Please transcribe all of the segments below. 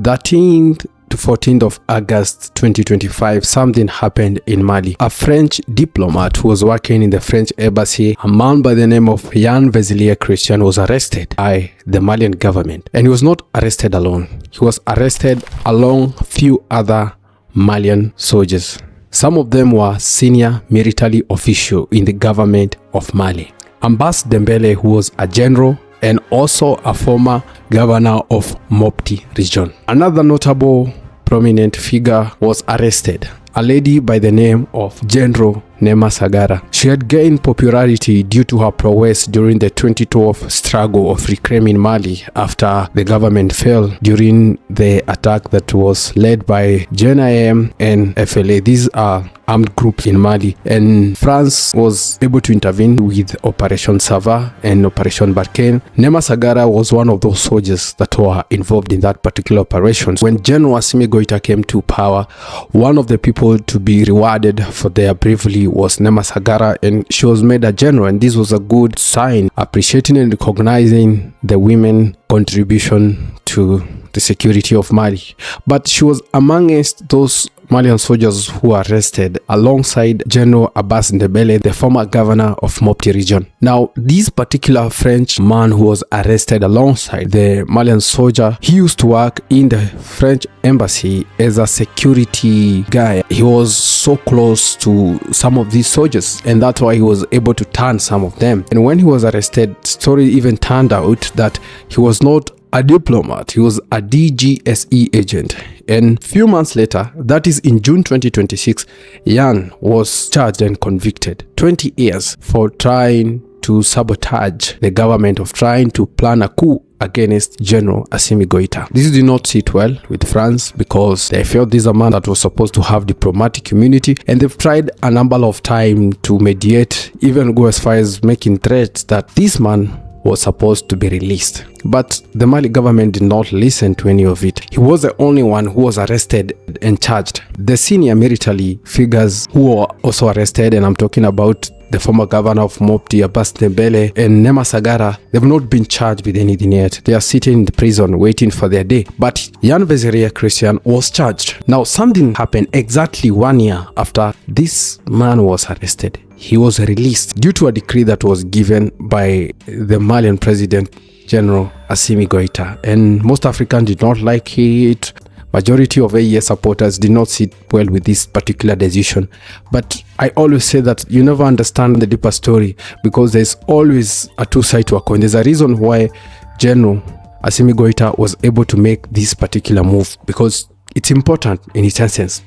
13th to 14th of August 2025, something happened in Mali. A French diplomat who was working in the French embassy, a man by the name of Yan Vasilier Christian, was arrested by the Malian government. And he was not arrested alone. He was arrested along few other Malian soldiers. Some of them were senior military officials in the government of Mali. Ambassador Dembele, who was a general and also a former governor of Mopti region. Another notable prominent figure was arrested, a lady by the name of General Nema Sagara. She had gained popularity due to her prowess during the 2012 struggle of reclaiming Mali after the government fell during the attack that was led by JNIM and FLA. These are armed groups in Mali, and France was able to intervene with Operation Sava and Operation Barkhane. Nema Sagara was one of those soldiers that were involved in that particular operation. When General Assimi Goïta came to power, one of the people to be rewarded for their bravery was Nema Sagara, and she was made a general, and this was a good sign, appreciating and recognizing the women contribution to the security of Mali. But she was amongst those Malian soldiers who were arrested alongside General Abbas Ndebele, the former governor of Mopti region. Now, this particular French man who was arrested alongside the Malian soldier, he used to work in the French embassy as a security guy. He was so close to some of these soldiers, and that's why he was able to turn some of them. And when he was arrested, story even turned out that he was not a diplomat, he was a DGSE agent. And few months later, that is in June 2026, Yann was charged and convicted 20 years for trying to sabotage the government, of trying to plan a coup against General Assimi Goïta. This did not sit well with France because they felt this is a man that was supposed to have diplomatic immunity, and they've tried a number of times to mediate, even go as far as making threats that this man was supposed to be released. But the Mali government did not listen to any of it. He was the only one who was arrested and charged. The senior military figures who were also arrested, and I'm talking about the former governor of Mopti, Abbas Dembele, and Nema Sagara, they've not been charged with anything yet. They are sitting in the prison waiting for their day. But Yan Vasilier Christian was charged. Now, something happened exactly 1 year after this man was arrested. He was released due to a decree that was given by the Malian president, General Assimi Goïta. And most Africans did not like it. Majority of AES supporters did not sit well with this particular decision. But I always say that you never understand the deeper story, because there's always a two sides to a coin. There's a reason why General Assimi Goïta was able to make this particular move, because it's important in its essence.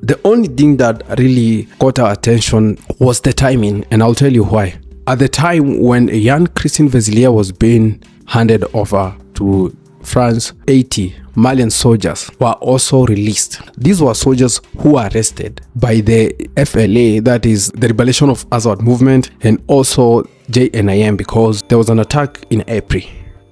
The only thing that really caught our attention was the timing, and I'll tell you why. At the time when Yan Vasilier was being handed over to France, 80 Malian soldiers were also released. These were soldiers who were arrested by the FLA, that is the Liberation of Azawad Movement, and also JNIM, because there was an attack in April,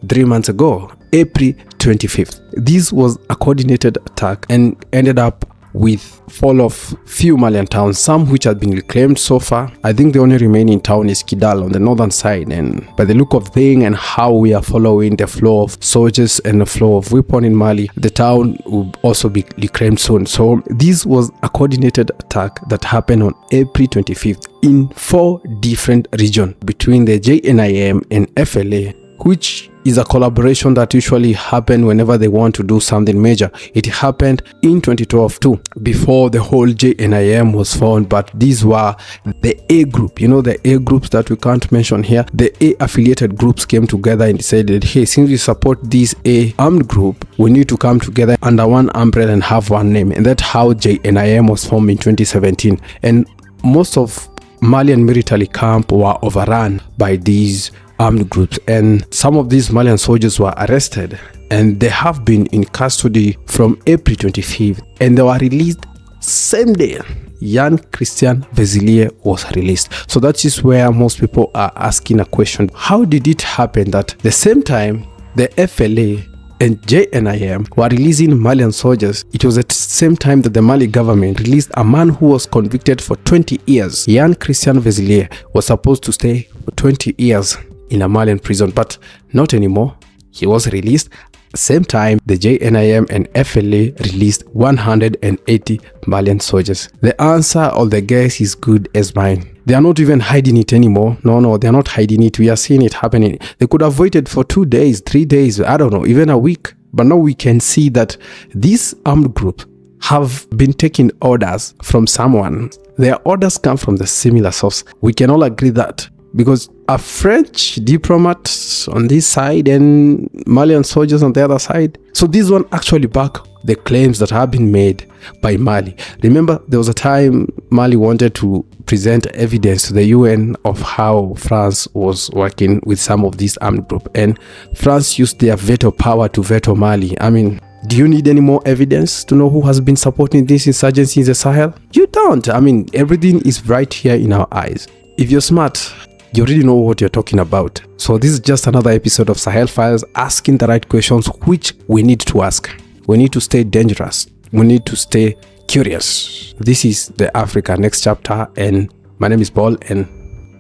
3 months ago, April 25th. This was a coordinated attack and ended up with fall of few Malian towns, some which had been reclaimed so far. I think the only remaining town is Kidal on the northern side, and by the look of things and how we are following the flow of soldiers and the flow of weapons in Mali, the town will also be reclaimed soon. So this was a coordinated attack that happened on April 25th in 4 different regions between the JNIM and FLA, which is a collaboration that usually happen whenever they want to do something major. It happened in 2012 too, before the whole JNIM was formed. But these were the A group, you know, the A groups that we can't mention here. The A affiliated groups came together and decided, hey, since we support this A armed group, we need to come together under one umbrella and have one name. And that's how JNIM was formed in 2017. And most of Malian military camp were overrun by these armed groups, and some of these Malian soldiers were arrested, and they have been in custody from April 25th, and they were released same day. Yan Vezilier was released. So that is where most people are asking a question: how did it happen that the same time the FLA and JNIM were releasing Malian soldiers, it was at the same time that the Mali government released a man who was convicted for 20 years. Yan Vezilier was supposed to stay for 20 years in a Malian prison, but not anymore. he was released. Same time, the JNIM and FLA released 180 Malian soldiers. The answer of the guess is good as mine. They are not even hiding it anymore. No, they are not hiding it. We are seeing it happening. They could have waited for 2 days, 3 days, I don't know, even a week. But now we can see that this armed group have been taking orders from someone. Their orders come from the similar source. We can all agree that, because a French diplomat on this side and Malian soldiers on the other side. So this one actually back the claims that have been made by Mali. Remember, there was a time Mali wanted to present evidence to the UN of how France was working with some of these armed groups, and France used their veto power to veto Mali. I mean, do you need any more evidence to know who has been supporting this insurgency in the Sahel? You don't. I mean, everything is right here in our eyes. If you're smart, you already know what you're talking about. So this is just another episode of Sahel Files, asking the right questions which we need to ask. We need to stay dangerous. We need to stay curious. This is the Africa Next Chapter, and my name is Paul, and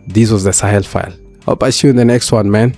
this was the Sahel File. Hope I see you in the next one, man.